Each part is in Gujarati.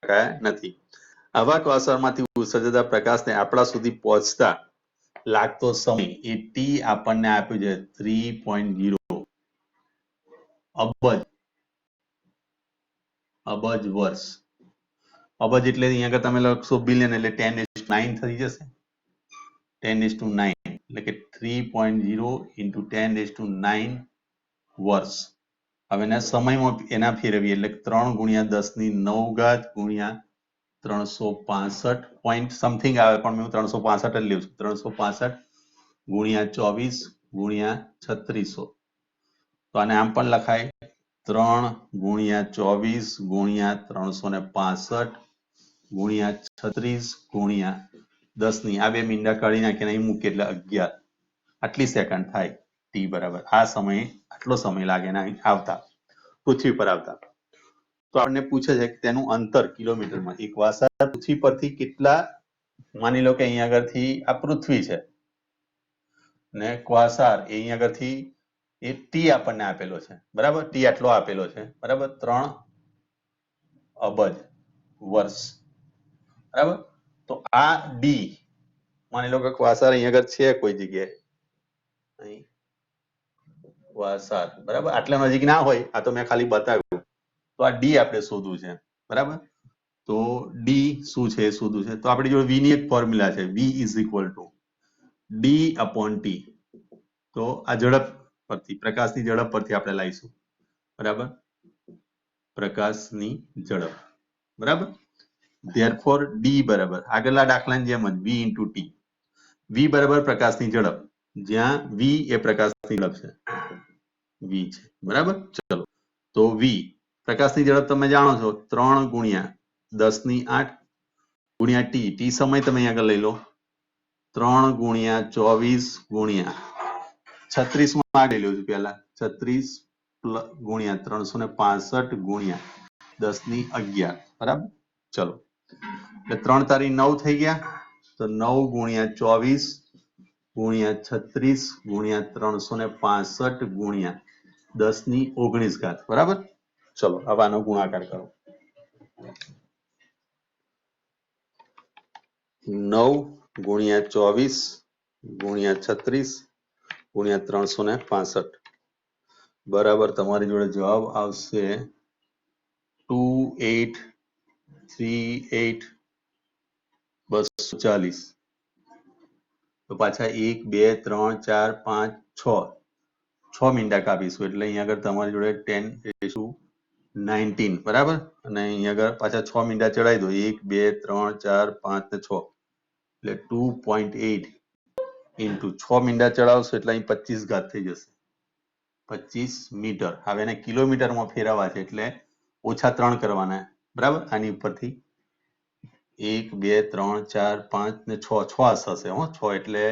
શકાયા નથી। આવા ક્વાસારમાંથી ઉત્સર્જાતા પ્રકાશને આપણા સુધી પહોંચતા લાગતો સમય એ ટી આપણને આપ્યું છે 3.0 અબજ વર્ષ। અબજ એટલે અહીંયા આગળ તમે લખશો બિલિયન એટલે 10⁹ થઈ જશે। 10⁹ એટલે કે 3.0 into 10⁹ વર્ષ। હવે એના સમયમાં એના ફેરવીએ એટલે 3 ગુણ્યા 10⁹ ગુણ્યા 365 પોઈન્ટ સમથિંગ આવે પણ હું 365 જ લઉં છું। 365 ગુણ્યા 24 ગુણ્યા 3600 તો આને આમ પણ લખાય 3 ગુણ્યા 24 ગુણ્યા 365 ગુણ્યા 36 ગુણ્યા 10 આ બે મીંડા કાઢી નાખીને અહીં મૂકીએ એટલે 11 આટલી સેકન્ડ થાય ટી બરાબર। આ સમય આટલો સમય લાગે ને આવતા પૃથ્વી પર આવતા। તો આપણને પૂછે છે કે તેનું અંતર કિલોમીટરમાં। એક ક્વાસાર પૃથ્વી પરથી કેટલા, માની લો કે અહીંયા આગળથી આ પૃથ્વી છે ને ક્વાસાર એ અહીંયા આગળથી એ ટી આપણને આપેલો છે બરાબર। ટી આટલો આપેલો છે બરાબર, 3 અબજ વર્ષ બરાબર। તો આ ડી માની લો કે ક્વાસાર અહીંયા આગળ છે કોઈ જગ્યાએ, અહીં ક્વાસાર બરાબર, આટલા નજીક ના હોય, આ તો મેં ખાલી બતાવ્યું। તો આ ડી આપણે શોધવું છે બરાબર। તો ડી શું છે એ શોધવું છે તો આપણી જોડે વી ની એક ફોર્મ્યુલા છે, V is equal to D upon T. તો આ ઝડપ પરથી, પ્રકાશની ઝડપ પરથી આપણે લાવીશું બરાબર, પ્રકાશની ઝડપ બરાબર। ધેરફોર ડી બરાબર આગળના દાખલાની જેમ જ વી ઇન્ટુ ટી। વી બરાબર પ્રકાશની ઝડપ, જ્યાં વી એ પ્રકાશની ઝડપ છે, વી છે બરાબર। ચલો તો વી પ્રકાશની ઝડપ તમે જાણો છો 3 ગુણ્યા 10⁸ ગુણ્યા ટી, ટી સમય તમે અહીંયા આગળ લઈ લો 3 ગુણ્યા 24 ગુણ્યા 36 માં આગળ લઈ લો પહેલા 36 ગુણ્યા 365 ગુણ્યા 10⁻11 બરાબર। ચલો એટલે 3 તારી 9 થઈ ગયા, તો 9 ગુણ્યા 24 ગુણ્યા 36 ગુણ્યા 365 ગુણ્યા 10⁻19 બરાબર। ચલો હવે આનો ગુણાકાર કરો, 9 ગુણ્યા 24 ગુણ્યા 36 ગુણ્યા 365 બરાબર તમારી જોડે જવાબ આવશે 2838 240। તો પાછા 1 2 3 4 5 6 મીંડા કાપીશું એટલે અહીંયા આગળ તમારી જોડે 10⁻19 બરાબર। અને અહીંયા આગળ પાછા 6 મીંડા ચડાવી દો, 1 2 3 4 5 ને 6 એટલે 2.8 ઇન્ટુ 6 મીંડા ચડાવશો એટલે અહીં 25 થઈ જશે, 25 મીટર। હવે એને કિલોમીટરમાં ફેરવવા છે એટલે ઓછા 3 કરવાના બરાબર। આની ઉપરથી 1 2 3 4 5 ને 6 થશે હો, 6 એટલે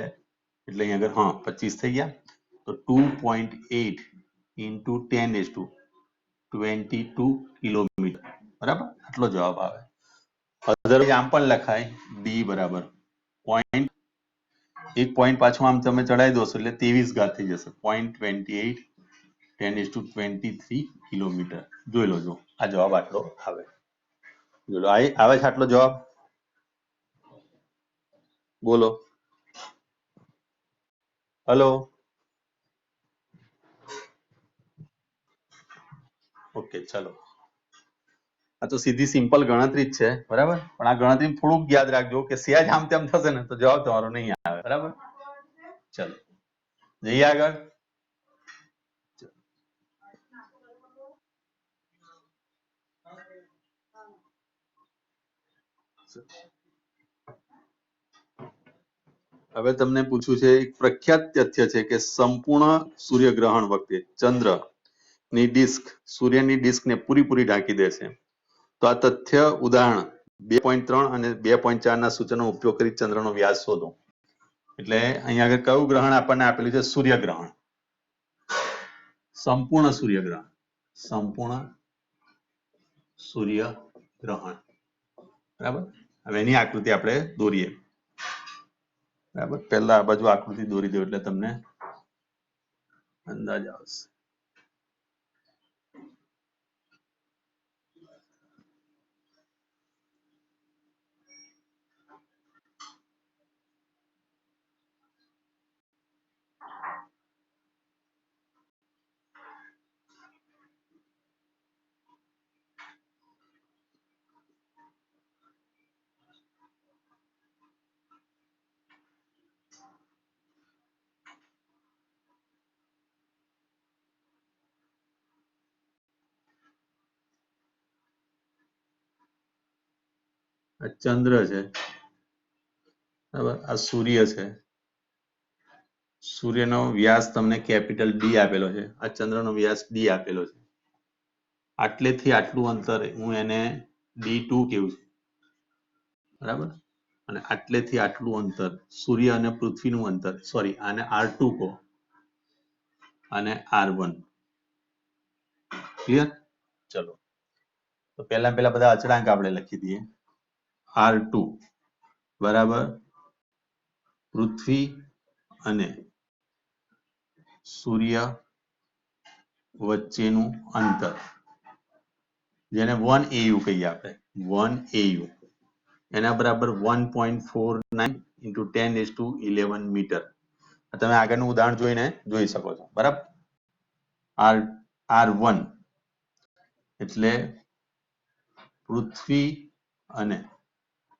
અહીંયા આગળ હા 25 થઈ ગયા। તો 2.8 ઇન્ટુ 10⁻22 કિલોમીટર બરાબર, આટલો જવાબ આવે। અધરવાઇઝ આમ પણ લખાય ડી બરાબર પોઈન્ટ, એક પોઈન્ટ પાછો આમ તમે ચડાવી દો એટલે 23 થઈ જશે, 0.28 10⁻23 કિલોમીટર। જોઈ લો, જો આ જવાબ આટલો આવે। જો આવે છે આટલો જવાબ, બોલો હલો। ઓકે ચલો, આ તો સીધી સિમ્પલ ગણતરી જ છે બરાબર, પણ આ ગણતરી થોડુંક યાદ રાખજો કે સહેજ આમ તેમ થશે ને તો જવાબ તમારો નહીં આવે બરાબર। ચલો જઈએ આગળ। હવે તમને પૂછ્યું છે, એક પ્રખ્યાત તથ્ય છે કે સંપૂર્ણ સૂર્યગ્રહણ વખતે ચંદ્રની ડિસ્ક સૂર્યની ડિસ્કને પૂરી ઢાંકી દે છે। તો આ તથ્ય ઉદાહરણ 2.3 અને 2.4 ના સૂચનો ઉપયોગ કરી ચંદ્રનો વ્યાસ શોધો। એટલે અહીંયા આગળ કયું ગ્રહણ આપણને આપેલું છે? સૂર્યગ્રહણ, સંપૂર્ણ સૂર્યગ્રહણ, સંપૂર્ણ સૂર્યગ્રહણ બરાબર। હવે એની આકૃતિ આપણે દોરીએ બરાબર। પહેલા આ બાજુ આકૃતિ દોરી દો એટલે તમને અંદાજ આવશે। આ ચંદ્ર છે બરાબર, આ સૂર્ય છે, સૂર્યનો વ્યાસ તમને કેપિટલ ડી આપેલો છે, આ ચંદ્રનો વ્યાસ ડી આપેલો છે, આટલેથી આટલું અંતર હું એને D2 કેવું છું બરાબર, અને આટલેથી આટલું અંતર સૂર્ય અને પૃથ્વીનું અંતર, સોરી આને R2 કહો અને R1, ક્લિયર? ચલો તો પહેલા બધા અચળાંક આપણે લખી દઈએ. R2 બરાબર પૃથ્વી અને સૂર્ય વચ્ચેનું અંતર, જેને 1 AU કહીએ આપણે, 1 AU એના બરાબર 1.49 into 10⁻11 મીટર. તમે આગળનું ઉદાહરણ જોઈને જોઈ શકો છો બરાબર. R1 એટલે પૃથ્વી અને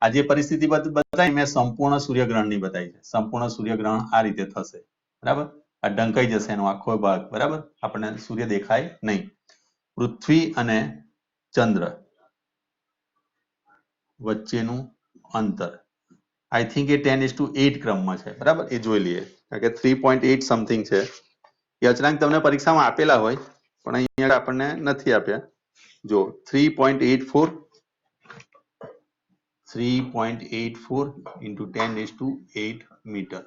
આ જે પરિસ્થિતિ બતાવી મેં સંપૂર્ણ સૂર્યગ્રહણની બતાવી છે. સંપૂર્ણ સૂર્યગ્રહણ આ રીતે થશે બરાબર, આ ઢંકાઈ જશે એનો આખો ભાગ બરાબર, આપણને સૂર્ય દેખાય નહીં. પૃથ્વી અને ચંદ્ર વચ્ચેનું અંતર આઈ થિંક એ 10:8 ક્રમમાં છે બરાબર, એ જોઈ લઈએ કારણ કે 3.8 સમથિંગ છે. એ અચળાંક તમને પરીક્ષામાં આપેલા હોય પણ અહીંયા આપણને નથી આપ્યા. જો 3.84 into 10⁸ મીટર.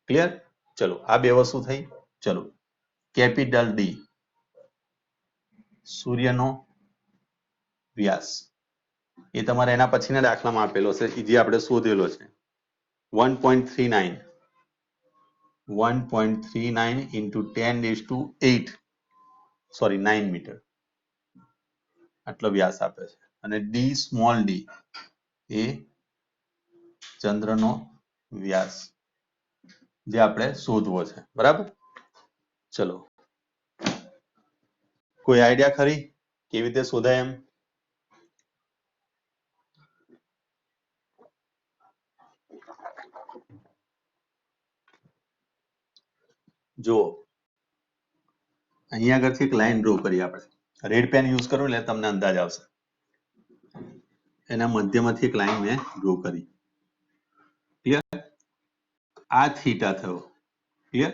ક્લિયર? ચલો આ બે વસ્તુ થઈ. ચલો કેપિટલ ડી સૂર્યનો વ્યાસ એ તમારે એના પછીના દાખલામાં આપેલો છે, જે આપણે શોધેલો છે 1.39 into 10⁸ સોરી 9 મીટર આટલો વ્યાસ આપે છે. અને ડી સ્મોલ ડી એ ચંદ્રનો વ્યાસ જે આપણે શોધવો છે બરાબર. ચલો કોઈ આઈડિયા ખરી કેવી રીતે શોધાય? એમ જો અહીંયા આગળથી એક લાઈન ડ્રો કરી આપણે, રેડ પેન યુઝ કરો એટલે તમને અંદાજ આવશે. એના મધ્યમાંથી એક લાઈન મેં ડ્રો કરી. ક્લિયર? આ થીટા થયો. ક્લિયર?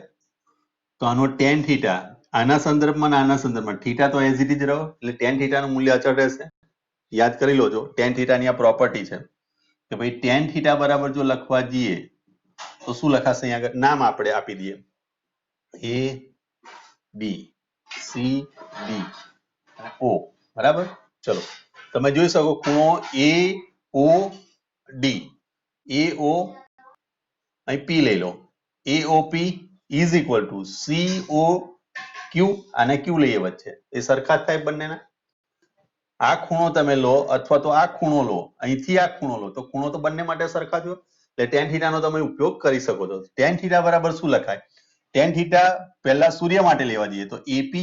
તો આનો tan થીટા આના સંદર્ભમાં આના સંદર્ભમાં થીટા તો એઝ ઇટ ઇઝ રહ્યો એટલે tan થીટાનું મૂલ્ય અચળ રહેશે. યાદ કરી લોજો, tan થીટાની આ પ્રોપર્ટી છે કે ભાઈ tan થીટા બરાબર જો લખવા જઈએ તો શું લખાશે? અહીંયા આગળ નામ આપણે આપી દઈએ A B C D અને O બરાબર. ચલો તમે જોઈ શકો ખૂણો AOD, AO અહીં P લઈ લો, AOP is equal to COQ અને Q લઈએ વચ્ચે, એ સરખા જ થાય બંનેના. આ ખૂણો તમે લો અથવા તો આ ખૂણો લો, અહીંથી આ ખૂણો લો તો ખૂણો તો બંને માટે સરખા થયો એટલે tan થીટાનો તમે ઉપયોગ કરી શકો છો. tan થીટા બરાબર શું લખાય? tan થીટા પહેલા સૂર્ય માટે લેવા જઈએ તો AP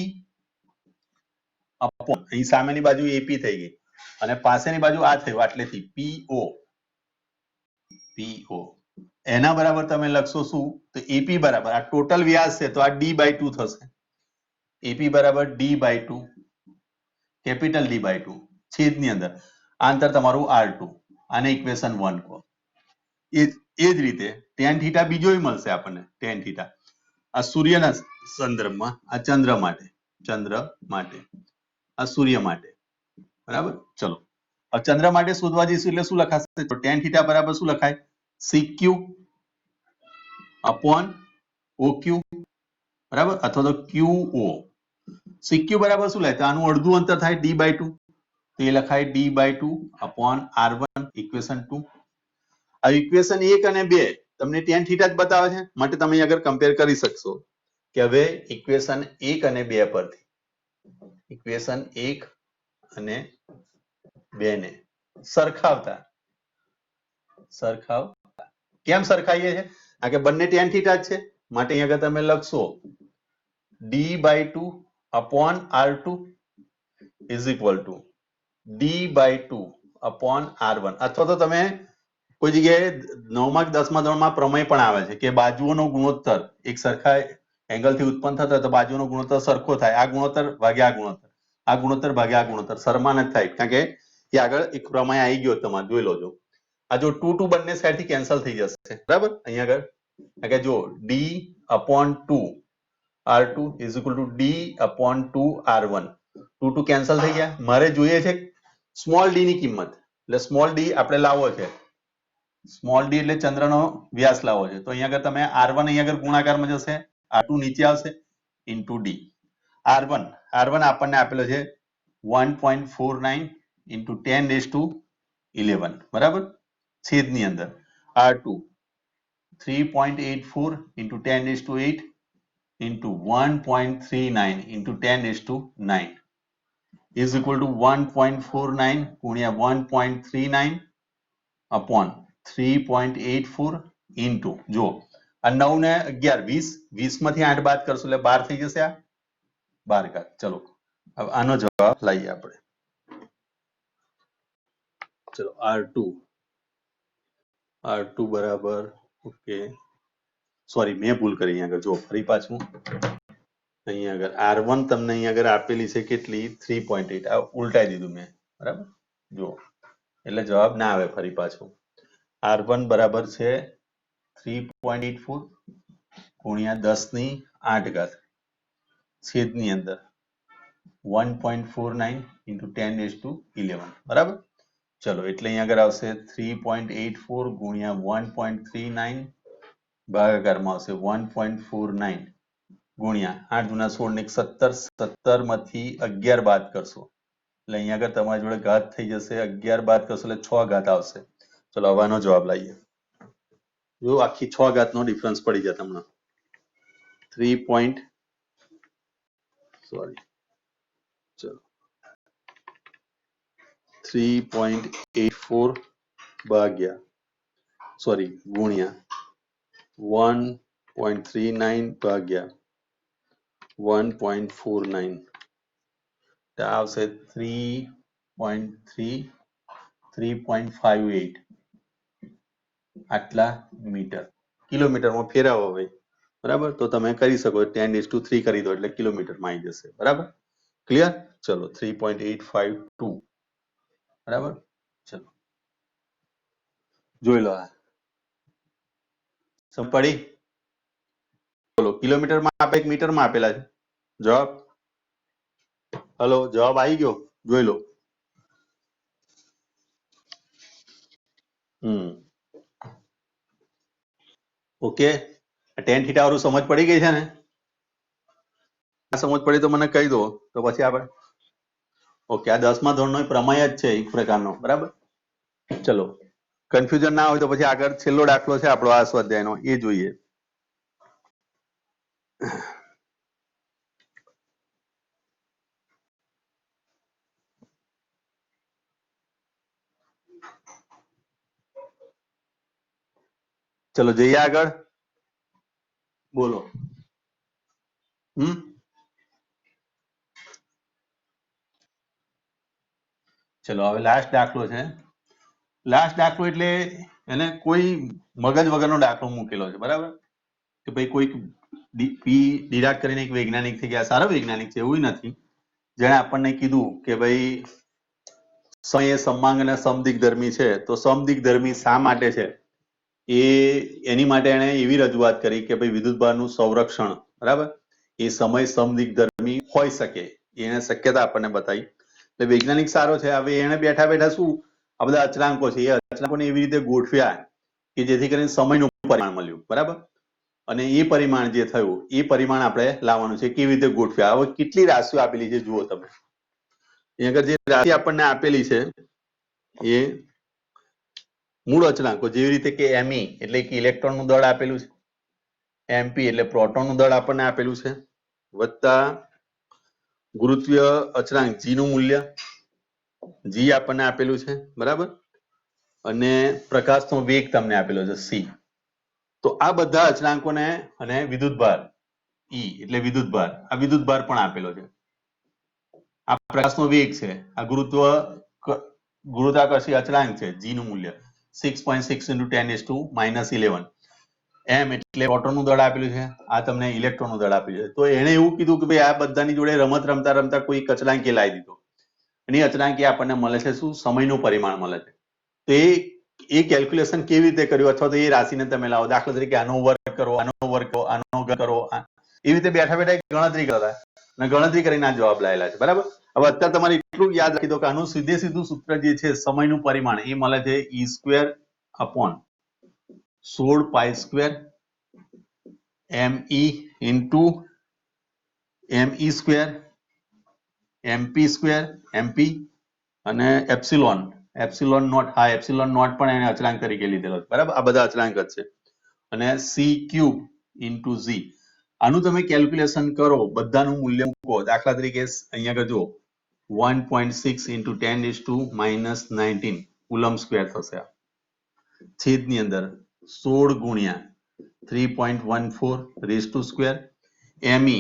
અપોન અહીં સામેની બાજુ AP થઈ ગઈ અને પાસેની બાજુ આ થયું આટલેથી PO એના બરાબર તમે લખશો શું? તો AP બરાબર આ ટોટલ વ્યાસ છે તો આ D/2 થશે. AP બરાબર D/2 કેપિટલ D/2 છેદની અંદર આ અંતર તમારું R2, આને ઇક્વેશન 1 કહો. એ જ રીતે tan થીટા બીજો મળશે આપણને. tan થીટા આ સૂર્યના સંદર્ભમાં, આ ચંદ્ર માટે, આ સૂર્ય માટે બરાબર. ચલો ચંદ્ર માટે શોધવા જઈશું એટલે શું લખાશે? તો tan થીટા બરાબર શું લખાય? CQ અપોન OQ બરાબર, અથવા તો QO. CQ બરાબર શું લાય? તો આનું અડધું અંતર થાય D/2 તો એ લખાય D/2 અપોન R1 ઇક્વેશન 2. આ ઇક્વેશન 1 અને 2 તમને tan થીટા જ બતાવે છે માટે તમે આગળ કમ્પેર કરી શકશો કે હવે ઇક્વેશન 1 અને 2 પરથી ઇક્વેશન 1 અને 2 ને સરખાવતા કેમ સરખાઈએ છે? કારણ કે બંને tan થીટા જ છે માટે અહીં આગળ તમે લખશો D/2 upon R2 is equal to D/2 upon R1. અથવા તો તમે કોઈ જગ્યાએ 9મા કે 10મા ધોરણમાં પ્રમેય પણ આવે છે કે બાજુઓનો ગુણોત્તર એક સરખા એંગલથી ઉત્પન્ન થતો હોય તો બાજુનો ગુણોત્તર સરખો થાય. આ ગુણોત્તર ભાગ્યા આ ગુણોત્તર, આ ગુણોત્તર ભાગ્યા આ ગુણોત્તર સરમાન જ થાય કારણ કે એ આગળ એક પ્રમેય આવી ગયો તમારે જોઈ લો છો આ જો 2 2 બંને સાઈડ થી કેન્સલ થઈ જશે બરાબર અહીંયા આગળ જો d/2 r2 is equal to d/2 r1 2 2 cancel થઈ ગયા મારે જોઈએ છે સ્મોલ ડી ની કિંમત એટલે સ્મોલ ડી આપણે લાવવો છે સ્મોલ ડી એટલે ચંદ્રનો વ્યાસ લાવવો છે તો અહીંયા આગળ તમે r1 અહીંયા આગળ ગુણાકારમાં જશે r2 નીચે આવશે ઇન્ટુ ડી r1 આપણને આપેલો છે 1.49 into 10⁻11 બરાબર છેદની અંદર r2 3.84 into 10⁸8 into 1.39 into 10⁹9 is equal to 1.49 ગુણ્યા 1.39 upon 3.84 into જો આ 9 ને 11 20 માંથી 8 બાદ કરશો એટલે 12 થઈ જશે આ 12 ઘાત ચલો હવે આનો જવાબ લઈએ આપણે ચલો r2 બરાબર ઓકે સોરી મેં ભૂલ કરી અહીંયા આગળ જો ફરી પાછું અહીંયા આગળ r1 તમને અહીંયા આગળ આપેલી છે કેટલી 3.8 આ ઉલટાઈ દીધું મેં બરાબર જો એટલે જવાબ ના આવે ફરી પાછું r1 બરાબર છે 3.84 ગુણ્યા 10 ની 8 ઘાત છેદની અંદર 1.49 into 10⁻11 બરાબર ચલો એટલે અહીંયા આગળ આવશે 3.84 ગુણ્યા 1.39 ભાગાકારમાં આવશે 1.49 ગુણ્યા 8 દુના 16 ને 17 17 માંથી 11 બાદ કરશો એટલે અહીંયા આગળ તમારી જોડે ઘાત થઈ જશે 11 બાદ કરશો એટલે 6 ઘાત આવશે ચલો હવાનો જવાબ લાવીએ જો આખી 6 ઘાતનો ડિફરન્સ પડી જાય તમને 3.84 ભાગ્યા ગુણ્યા 1.39 ભાગ્યા 1.49 આવશે 3.58 આટલા મીટર કિલોમીટરમાં ફેરવો ભાઈ બરાબર તો તમે કરી શકો 10⁻3 કરી દો એટલે કિલોમીટરમાં આવી જશે બરાબર ક્લિયર ચલો 3.852 બરાબર ચલો જોઈ લો આ પડી બોલો કિલોમીટરમાં આપે એક મીટરમાં આપેલા છે જવાબ હલો જવાબ આવી ગયો જોઈ લો ઓકે tan θ વાળું સમજ પડી ગઈ છે ને સમજ પડી તો મને કહી દો તો પછી આપણે ઓકે આ 10મા ધોરણનો પ્રમેય જ છે એક પ્રકારનો બરાબર ચલો કન્ફ્યુઝન ના હોય તો પછી આગળ છેલ્લો દાખલો છે આપણો આ સ્વાધ્યાયનો એ જોઈએ ચલો જઈએ આગળ બોલો ચલો હવે લાસ્ટ દાખલો છે લાસ્ટ દાખલો એટલે એને કોઈ મગજ વગરનો દાખલો મૂકેલો છે બરાબર કે ભાઈ કોઈ પી ડિરાક કરીને એક વૈજ્ઞાનિક થઈ ગયા સારો વૈજ્ઞાનિક છે એવું નથી જેણે આપણને કીધું કે ભાઈ સમય સમાંગ અને સમદિગ્ધર્મી છે તો સમદિગ્ધર્મી શા માટે છે એની માટે એને એવી રજૂઆત કરી કે ભાઈ વિદ્યુતભારનું સંરક્ષણ બરાબર એ સમય સમદિગ્ધર્મી હોઈ શકે એને શક્યતા આપણને બતાવી એટલે વૈજ્ઞાનિક સારો છે હવે એને બેઠા બેઠા શું આ બધા અચળાંકો છે એ અચળાંકોને એવી રીતે ગોઠવ્યા કે જેથી કરીને સમયનું પરિમાણ મળ્યું બરાબર અને એ પરિમાણ જે થયું એ પરિમાણ આપણે લાવવાનું છે કેવી રીતે ગોઠવ્યા હવે કેટલી રાશિઓ આપેલી છે જુઓ તમે અહીંયા આગળ જે રાશિ આપણને આપેલી છે એ મૂળ અચળાંકો જેવી રીતે કે me એટલે કે ઇલેક્ટ્રોનનું દળ આપેલું છે mp એટલે પ્રોટોનનું દળ આપણને આપેલું છે વત્તા ગુરુત્વીય અચળાંક g નું મૂલ્ય g આપણને આપેલું છે બરાબર અને પ્રકાશનો વેગ તમને આપેલો છે c તો આ બધા અચળાંકોને અને વિદ્યુતભાર e એટલે વિદ્યુતભાર આ વિદ્યુતભાર પણ આપેલો છે આ પ્રકાશનો વેગ છે આ ગુરુત્વાકર્ષી અચળાંક છે g નું મૂલ્ય 6.6 into 10⁻11 m એટલે પ્રોટોનનું દળ આપેલું છે આ તમને ઇલેક્ટ્રોનનું દળ આપેલું છે તો એણે એવું કીધું કે ભાઈ આ બધાની જોડે રમત રમતા રમતા કોઈ અચળાંક લાવી દીધો એની અચળાંક એ આપણને મળે છે શું? સમયનું પરિમાણ મળે છે. તો એ કેલ્ક્યુલેશન કેવી રીતે કર્યું અથવા તો એ રાશિને તમે લાવો, દાખલા તરીકે આનો વર્ગ કરો, આનો વર્ગ કરો, આનો વર્ગ કરો, એવી રીતે બેઠા બેઠા ગણતરી કરતા અને ગણતરી કરીને આ જવાબ લાયેલા છે. બરાબર. હવે અત્યારે તમારે એટલું યાદ રાખી દો કે આનું સીધે સીધું સૂત્ર જે છે સમયનું પરિમાણ એ મળે છે E square upon 16 pi square ME into ME square MP square MP અને એપ્સિલોન નોટ. હા, એપ્સિલોન નોટ પણ એને અચળાંક તરીકે લીધેલો છે. બરાબર. આ બધા અચળાંક જ છે. અને C ક્યુબ ઇન્ટુ Z. આનું તમે કેલ્ક્યુલેશન કરો, બધાનું મૂલ્ય મૂકો. દાખલા તરીકે અહીંયા આગળ જુઓ 1.6 ઇન્ટુ 10⁻⁻19 કુલમ સ્ક્વેર થશે. છેદની અંદર 16 ગુણ્યા 3.14 રેઝ ટુ સ્ક્વેર. ME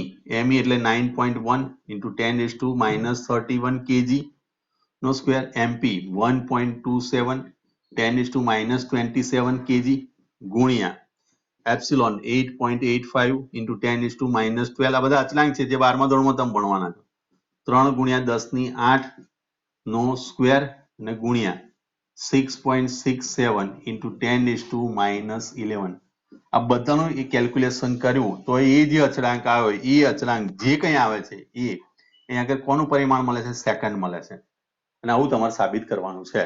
એટલે 9.1 ઇન્ટુ 10⁻31 kg નો સ્ક્વેર. MP 1.27 10⁻27 kg ગુણ્યા એપ્સિલોન 8.85 ઇન્ટુ 10⁻12. આ બધા અચળાંક છે જે 12મા ધોરણમાં તમે ભણવાના છો. 3 ગુણ્યા 10⁸ નો સ્ક્વેર અને ગુણ્યા 6.67 ઇન્ટુ 10⁻11. આ બધાનું એ કેલ્ક્યુલેશન કર્યું તો એ જે અચળાંક આવે એ અચળાંક જે કંઈ આવે છે એ અહીંયા આગળ કોનું પરિમાણ મળે છે? સેકન્ડ મળે છે. અને આવું તમારે સાબિત કરવાનું છે.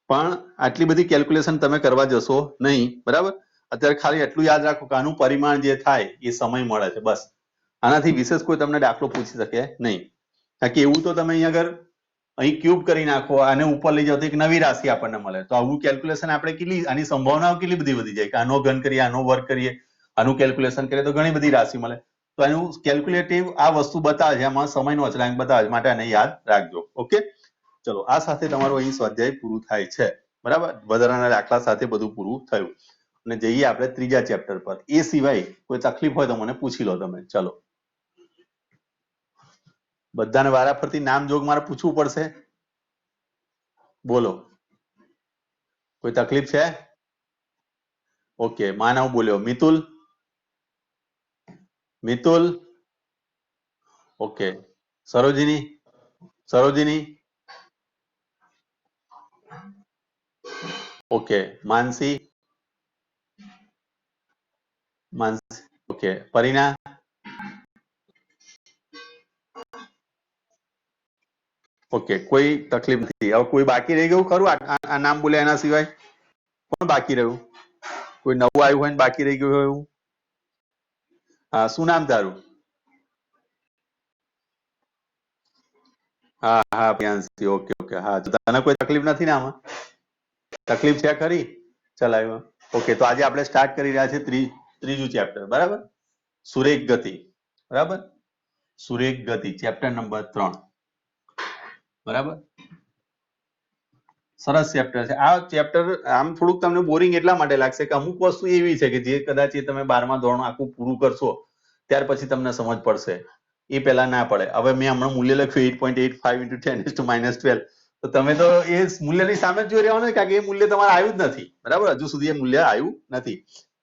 પણ આટલી બધી કેલ્ક્યુલેશન તમે કરવા જશો નહીં. બરાબર. અત્યારે ખાલી એટલું યાદ રાખો કે આનું પરિમાણ જે થાય એ સમય મળે છે. બસ, આનાથી વિશેષ કોઈ તમને દાખલો પૂછી શકે નહીં. કારણ કે એવું તો તમે અહીંયા આગળ અહીં ક્યુબ કરી નાખો, આને ઉપર લઈ જાઓ તો એક નવી રાશિ આપણને મળે. તો આવું કેલ્ક્યુલેશન આપણે કેટલી, આની સંભાવનાઓ કેટલી બધી વધી જાય કે આનો ઘન કરીએ, આનો વર્ગ કરીએ, આનું કેલ્ક્યુલેશન કરીએ તો ઘણી બધી રાશિ મળે. તો એનું કેલ્ક્યુલેટિવ આ વસ્તુ બતાવે છે, આમાં સમયનો અચળાંક બતાવે છે, માટે આને યાદ રાખજો. ઓકે, ચલો આ સાથે તમારું અહીં સ્વાધ્યાય પૂરું થાય છે. બરાબર. વધારાના દાખલા સાથે બધું પૂરું થયું અને જઈએ આપણે ત્રીજા ચેપ્ટર પર. એ સિવાય કોઈ તકલીફ હોય તો મને પૂછી લો તમે. ચલો, બધાને વારાફરતી નામ જોગ મારે પૂછવું પડશે. બોલો, કોઈ તકલીફ છે? ઓકે, માનવ બોલ્યો. મિતુલ. ઓકે, સરોજિની. ઓકે, માનસી. ઓકે, પરીના. ઓકે, કોઈ તકલીફ નથી. હવે કોઈ બાકી રહી ગયું ખરું આ નામ બોલ્યા એના સિવાય? કોણ બાકી રહ્યું? કોઈ નવું આવ્યું હોય ને બાકી રહી ગયું હોય એવું? હા, શું નામ તારું? હા હા, પ્રિયાંશી. Okay okay. હા, તને કોઈ તકલીફ નથી ને આમાં? તકલીફ છે ખરી? ચાલ આવ્યો. ઓકે, તો આજે આપણે સ્ટાર્ટ કરી રહ્યા છે ત્રીજું ચેપ્ટર. બરાબર. સુરેખ ગતિ. બરાબર. સુરેખ ગતિ ચેપ્ટર નંબર 3. બરાબર. સરસ ચેપ્ટર છે આ ચેપ્ટર. આમ થોડુંક તમને બોરિંગ એટલા માટે લાગશે કે અમુક વસ્તુ એવી છે કે જે કદાચ તમે 12મા ધોરણ આખું પૂરું કરશો ત્યાર પછી તમને સમજ પડશે, એ પહેલા ના પડે. હવે મેં હમણાં મૂલ્ય લખ્યું 8.85 into 10⁻12. તો તમે તો એ મૂલ્યની સામે જ જોઈ રહ્યા ને, કારણ કે એ મૂલ્ય તમારે આવ્યું જ નથી. બરાબર. હજુ સુધી એ મૂલ્ય આવ્યું નથી,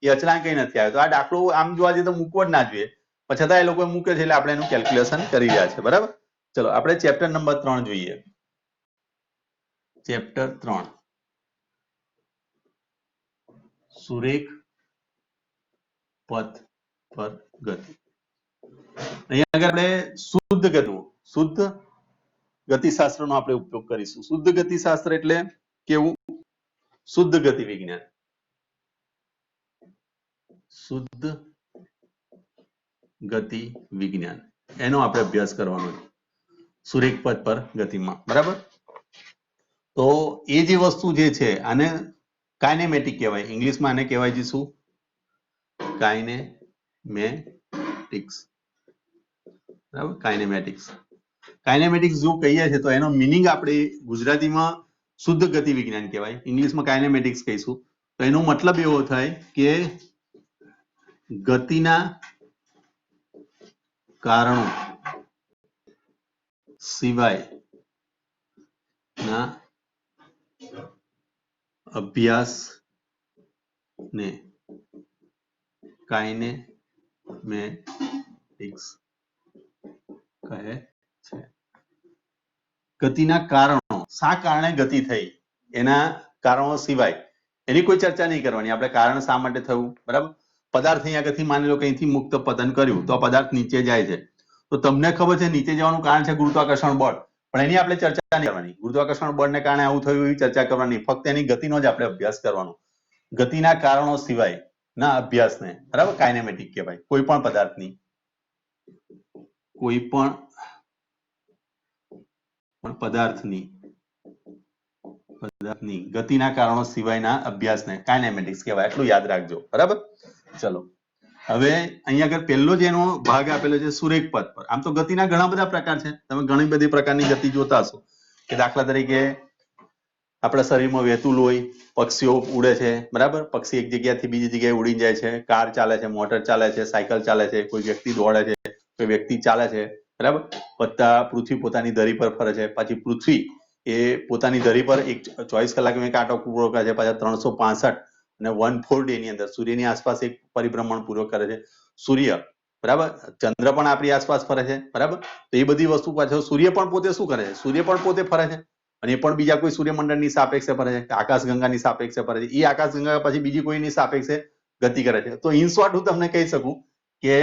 એ અચળાંક કઈ નથી આવ્યો. તો આ દાખલો આમ જોવા જઈએ તો મૂકવો જ ના જોઈએ, પણ છતાં એ લોકો મૂકે છે એટલે આપણે એનું કેલ્ક્યુલેશન કરી રહ્યા છે. બરાબર. ચલો આપણે ચેપ્ટર નંબર 3 જોઈએ. ચેપ્ટર 3 સુરેખ પથ પર ગતિ. અહીંયા આગળ આપણે શુદ્ધ ગતિશાસ્ત્રનો આપણે ઉપયોગ કરીશું. શુદ્ધ ગતિશાસ્ત્ર એટલે કેવું? શુદ્ધ ગતિ વિજ્ઞાન. શુદ્ધ ગતિ વિજ્ઞાન એનો આપણે અભ્યાસ કરવાનો છે સુરેખ પથ પર ગતિમાં. બરાબર. તો એ જે વસ્તુ જે છે આને કાઇનેમેટિક કહેવાય. ઇંગ્લિશમાં આને કહેવાય છે શું? કાઇનેમેટિક્સ. બરાબર. કાઇનેમેટિક્સ જો કહીએ છીએ તો એનો મિનિંગ આપણે ગુજરાતીમાં શુદ્ધ ગતિ વિજ્ઞાન કહેવાય, ઇંગ્લિશમાં કાઇનેમેટિક્સ કહીશું. તો એનો મતલબ એવો થાય કે ગતિના કારણો સિવાય ના અભ્યાસ ને કાઇનેમેટિક્સ કહે છે. ગતિના કારણો, શા કારણે ગતિ થઈ એના કારણો સિવાય એની કોઈ ચર્ચા નહીં કરવાની. આપણે કારણ શા માટે થયું, બરાબર. પદાર્થ અહીં આગળથી માની લો કે અહીંથી મુક્ત પતન કર્યું તો પદાર્થ નીચે જાય છે, તો તમને ખબર છે નીચે જવાનું કારણ છે ગુરુત્વાકર્ષણ બળ, પણ એની આપણે ચર્ચા નહીં કરવાની. ગુરુત્વાકર્ષણ બળને કારણે આવું થયું એવી ચર્ચા કરવાની, ફક્ત એની ગતિનો જ આપણે અભ્યાસ કરવાનો. ગતિના કારણો સિવાય ના અભ્યાસને બરાબર કાઇનેમેટિક કહેવાય. કોઈ પણ પદાર્થની કોઈ પણ પદાર્થની ગતિના કારણો સિવાયના અભ્યાસને કાઇનેમેટિક્સ કહેવાય. એટલું યાદ રાખજો, બરાબર. ચલો હવે અહીંયા આગળ પહેલો જ એનો ભાગ આપેલો છે સુરેખ પથ પર. આમ તો ગતિના ઘણા બધા પ્રકાર છે, તમે ઘણી બધી પ્રકારની ગતિ જોતા હશો કે દાખલા તરીકે આપણા શરીરમાં વહેતું લોહી, પક્ષીઓ ઉડે છે, બરાબર. પક્ષી એક જગ્યાથી બીજી જગ્યાએ ઉડી જાય છે, કાર ચાલે છે, મોટર ચાલે છે, સાયકલ ચાલે છે, કોઈ વ્યક્તિ દોડે છે, કોઈ વ્યક્તિ ચાલે છે, બરાબર. બધા પૃથ્વી પોતાની ધરી પર ફરે છે, પાછી પૃથ્વી એ પોતાની ધરી પર 24 કલાકમાં એક આંટો પૂરો કરે છે, પાછા 365 અને 1/4 ડે ની અંદર સૂર્યની આસપાસ એક પરિભ્રમણ પૂરો કરે છે. સૂર્ય, બરાબર. ચંદ્ર પણ આપણી આસપાસ ફરે છે, બરાબર. તો એ બધી વસ્તુ પાછળ સૂર્ય પણ પોતે શું કરે છે, સૂર્ય પણ પોતે ફરે છે અને એ પણ બીજા કોઈ સૂર્યમંડળની સાપેક્ષે ફરે છે, આકાશગંગાની સાપેક્ષે ફરે છે. એ આકાશગંગા પછી બીજી કોઈની સાપેક્ષે ગતિ કરે છે. તો ઇન શોર્ટ હું તમને કહી શકું કે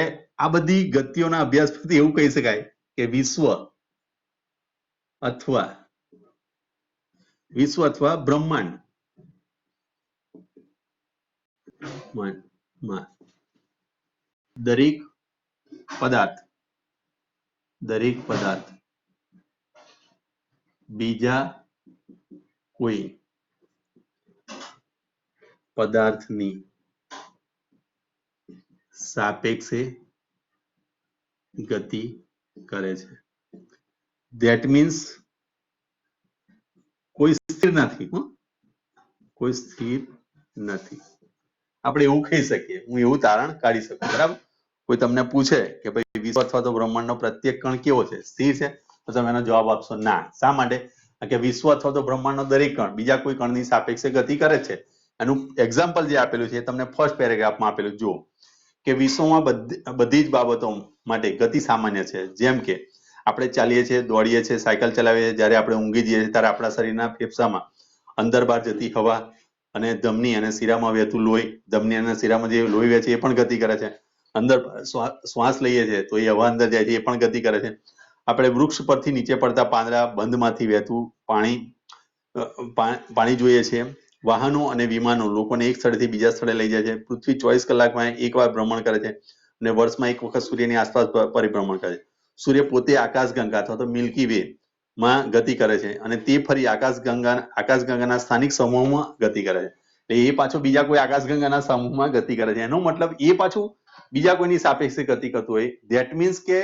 આ બધી ગતિઓના અભ્યાસ પરથી એવું કહી શકાય કે વિશ્વ અથવા બ્રહ્માંડ દરેક પદાર્થ બીજા કોઈ પદાર્થની સાપેક્ષે ગતિ કરે છે. ધેટ મીન્સ કોઈ સ્થિર નથી, કોઈ સ્થિર નથી. આપણે એવું કહી શકીએ, હું એવું તારણ કાઢી શકું, બરાબર. કોઈ તમને પૂછે કે ભાઈ વિશ્વ અથવા તો બ્રહ્માંડનો પ્રત્યેક કણ કેવો છે, સ્થિર છે, તો તમે એનો જવાબ આપશો ના. શા માટે? કે વિશ્વ અથવા તો બ્રહ્માંડનો દરેક કણ બીજા કોઈ કણની સાપેક્ષે ગતિ કરે છે. એનું એક્ઝામ્પલ જે આપેલું છે એ તમને ફર્સ્ટ પેરેગ્રાફમાં આપેલું જુઓ કે વિશ્વમાં બધી જ બાબતો માટે ગતિ સામાન્ય છે. જેમ કે આપણે ચાલીએ છીએ, દોડીએ છીએ, સાયકલ ચલાવીએ છીએ, જ્યારે આપણે ઊંઘી જઈએ છીએ ત્યારે આપણા શરીરના ફેફસામાં અંદર બહાર જતી હવા અને ધમની અને શિરામાં વહેતું લોહી, ધમની અને શિરામાં જે લોહી વહે છે એ પણ ગતિ કરે છે. અંદર શ્વાસ લઈએ છીએ તો એ હવા અંદર જાય છે, એ પણ ગતિ કરે છે. આપણે વૃક્ષ પરથી નીચે પડતા પાંદડા, બંધમાંથી વહેતું પાણી જોઈએ છીએ. વાહનો અને વિમાનો લોકોને એક સ્થળેથી બીજા સ્થળે લઈ જાય છે. પૃથ્વી 24 કલાકમાં એકવાર ભ્રમણ કરે છે અને વર્ષમાં એક વખત સૂર્યની આસપાસ પરિભ્રમણ કરે છે. સૂર્ય પોતે આકાશગંગા અથવા તો મિલ્કી વે માં ગતિ કરે છે અને તે ફરી આકાશગંગાના સ્થાનિક સમૂહમાં ગતિ કરે છે. એ પાછું બીજા કોઈ આકાશગંગાના સમૂહમાં ગતિ કરે છે. એનો મતલબ એ પાછું બીજા કોઈની સાપેક્ષે ગતિ કરતું હોય. ધેટ મીન્સ કે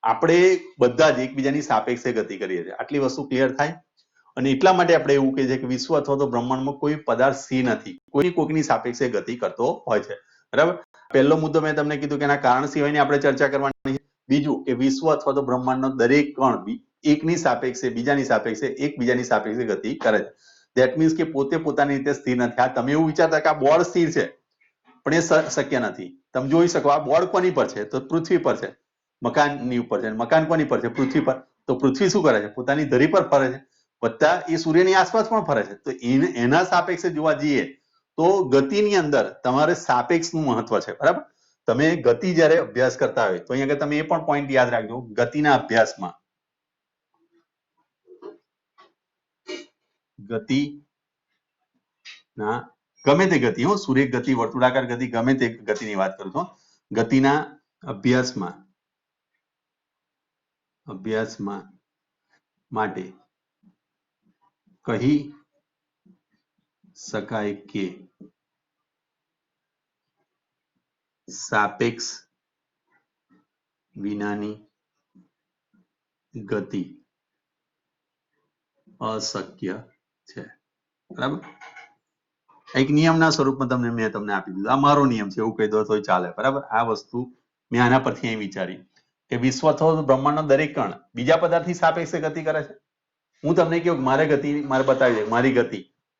આપણે બધા જ એકબીજાની સાપેક્ષે ગતિ કરીએ છીએ. આટલી વસ્તુ ક્લિયર થાય? અને એટલા માટે આપણે એવું કહીએ છીએ કે વિશ્વ અથવા તો બ્રહ્માંડમાં કોઈ પદાર્થ સ્થિર નથી, કોઈની સાપેક્ષે ગતિ કરતો હોય છે, બરાબર. પહેલો મુદ્દો મેં તમને કીધું કે એના કારણ સિવાયની આપણે ચર્ચા કરવાની છે. બીજું કે વિશ્વ અથવા તો બ્રહ્માંડનો દરેક કણ એકબીજાની સાપેક્ષે ગતિ કરે છે. ધેટ મીન્સ કે પોતે પોતાની રીતે સ્થિર નથી. આ તમે એવું વિચારતા કે આ બોર્ડ સ્થિર છે, પણ એ શક્ય નથી. તમે જોઈ શકો આ બોર્ડ કોની પર છે, તો પૃથ્વી પર છે. મકાનની ઉપર છે, મકાન કોની પર છે, પૃથ્વી પર. તો પૃથ્વી શું કરે છે, પોતાની ધરી પર ફરે છે, વત્તા એ સૂર્યની આસપાસ પણ ફરે છે. તો એના સાપેક્ષે જોવા જઈએ તો ગતિની અંદર તમારે સાપેક્ષનું મહત્વ છે, બરાબર. તમે ગતિ જ્યારે અભ્યાસ કરતા હોય તો અહીંયા તમે એ પણ પોઈન્ટ યાદ રાખજો, ગતિના અભ્યાસમાં ગમે તે ગતિ, સુરેખ ગતિ, વર્તુળાકાર ગતિ, ગમે તે ગતિની વાત કરું છું. ગતિના અભ્યાસમાં માટે કહી શકાય કે સાપેક્ષ વિનાની ગતિ અશક્ય છે, બરાબર. એક નિયમના સ્વરૂપમાં મેં તમને આપી દીધું. આ મારો નિયમ છે એવું કહી દો તોય ચાલે, બરાબર. આ વસ્તુ મેં આના પરથી અહીં વિચારી કે વિશ્વ અથવા બ્રહ્માંડનો દરેક કણ બીજા પદાર્થની સાપેક્ષે ગતિ કરે છે. હું તમને કહું મારે બતાવી દે મારી ગતિ,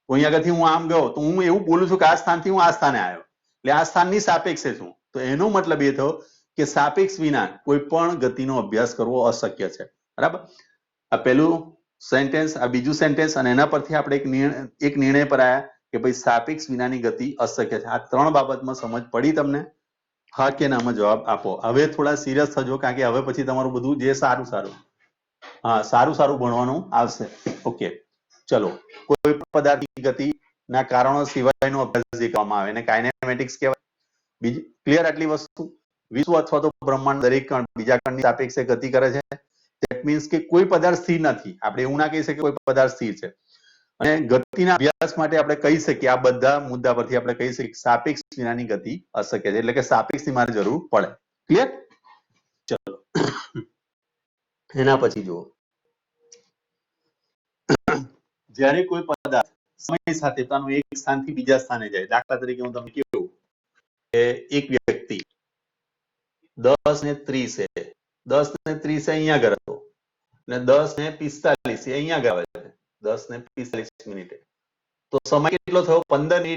તો અહીં આગળથી હું આમ ગયો તો હું એવું બોલું છું કે આ સ્થાનથી હું આ સ્થાને આવ્યો, એટલે આ સ્થાનની સાપેક્ષે છું. તો એનો મતલબ એ થયો કે સાપેક્ષ વિના કોઈ પણ ગતિનો અભ્યાસ કરવો અશક્ય છે, બરાબર. આ પેલું સેન્ટેન્સ, આ બીજું સેન્ટેન્સ, અને એના પરથી આપણે એક નિર્ણય પર આવ્યા કે ભાઈ સાપેક્ષ વિનાની ગતિ અશક્ય છે. આ ત્રણ બાબતમાં સમજ પડી તમને? હા કે નામાં જવાબ આપો. હવે થોડા સિરિયસ થજો, કારણ કે હવે પછી તમારું બધું જે સારું સારું ભણવાનું આવશે. ઓકે, ચલો. કોઈ પદાર્થની ગતિના કારણો સિવાયનો અભ્યાસ જે કરવામાં આવે એને કાઇનેમેટિક્સ કહેવાય. બીજી ક્લિયર આટલી વસ્તુ? વિશ્વ અથવા તો બ્રહ્માંડ દરેક કણ બીજા કણની સાપેક્ષે ગતિ કરે છે. ધેટ મીન્સ કે કોઈ પદાર્થ સ્થિર નથી. આપણે એવું ના કહી શકીએ કોઈ પદાર્થ સ્થિર છે. અને ગતિના અભ્યાસ માટે આપણે કહી શકીએ, આ બધા મુદ્દા પરથી આપણે કહી શકીએ સાપેક્ષ વિનાની ગતિ અશક્ય છે. એટલે કે સાપેક્ષની મારે જરૂર પડે. ક્લિયર? ચલો, એના પછી જુઓ, જ્યારે કોઈ પદાર્થ સમય સાથે પોતાનું એક સ્થાનથી બીજા સ્થાને જાય, દાખલા તરીકે હું તમને કહું કે એક વ્યક્તિ 10 ને 30 અહીંયા ઘર હતો, અને 10 ને 45 અહીંયા ગાવે છે, 10 ને 45 મિનિટે. તો સમય કેટલો થયો? 15 મિનિટ